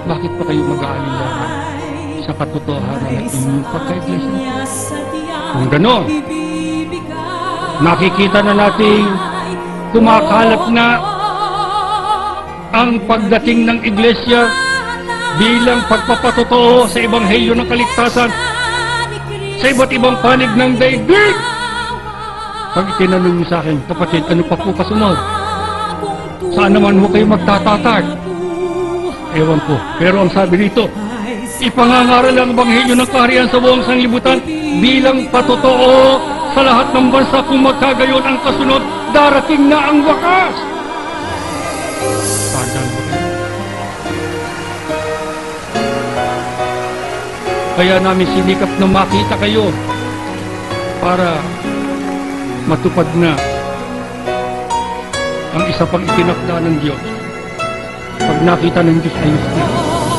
bakit pa kayo mag-aalinlangan sa katotohanan ng inyong pagka-iglesia? Kung gano'n, nakikita na natin kumakalat na ang pagdating ng iglesia bilang pagpapatotoo sa ebanghelyo ng kaligtasan sa iba't ibang panig ng daigdig. Pag itinanong niyo sa akin, kapatid, ano pa po kasunod? Saan naman ho kayo magtatatag? Ewan ko. Pero ang sabi dito, ipangangaral ang ebanghelyo ng kaharian sa buong sanglibutan bilang patotoo sa lahat ng bansa. Kung magkagayon ang kasunod, darating na ang wakas. Tagal ba kayo? Kaya namin sinikap na makita kayo para matupad na ang isa pang itinakda ng Diyos. Pag nakita ng Diyos, ayos na.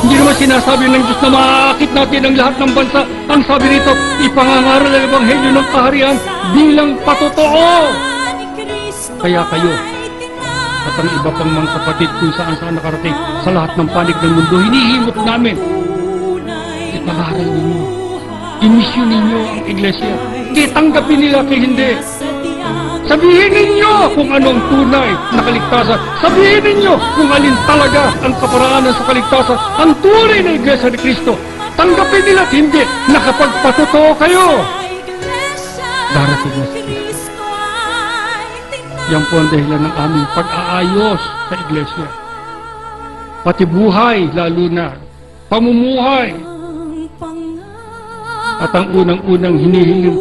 Hindi naman sinasabi ng Diyos na maaakit natin ang lahat ng bansa. Ang sabi rito, ipangangaral ang ebanghelyo ng kaharian bilang patotoo. Kaya kayo at ang iba pang mga kapatid kung saan nakarating sa lahat ng panig ng mundo, hinihimok namin. Ipangaral ninyo. Imisyon ninyo ang iglesia. Tanggapin nila kay hindi. Sabihin ninyo kung anong tunay na kaligtasan. Sabihin ninyo kung alin talaga ang kaparaanan sa kaligtasan, ang tunay na iglesia ni Kristo. Tanggapin nila at hindi na kapag patotoo kayo, darating na si Kristo. Yan po ang dahilan ng aming pag-aayos sa iglesia. Pati buhay, lalo na pamumuhay. At ang unang-unang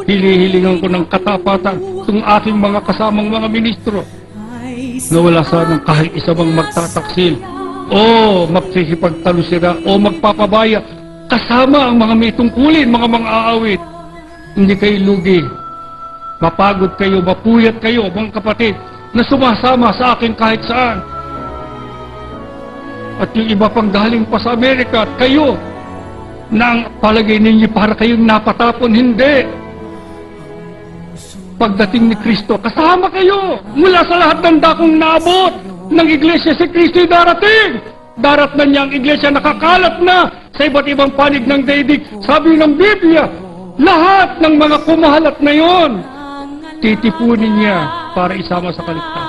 hinihilingan ko ng katapatan itong aking mga kasamang mga ministro na wala sanang kahit isa bang magtataksil o magsisipagtalusira o magpapabaya kasama ang mga may tungkulin, mga aawit. Hindi kayo lugi. Mapagod kayo, mapuyat kayo, mga kapatid, na sumasama sa akin kahit saan. At yung iba pang galing pa sa Amerika at kayo, na ang palagay ninyo para kayong napatapon, hindi. Pagdating ni Kristo, kasama kayo mula sa lahat ng dakong naabot ng iglesia si Kristo darating. Darat na niya ang iglesia, nakakalat na sa iba't ibang panig ng daigdig. Sabi ng Biblia, lahat ng mga kumahalat na yon, titipunin niya para isama sa kaligtasan.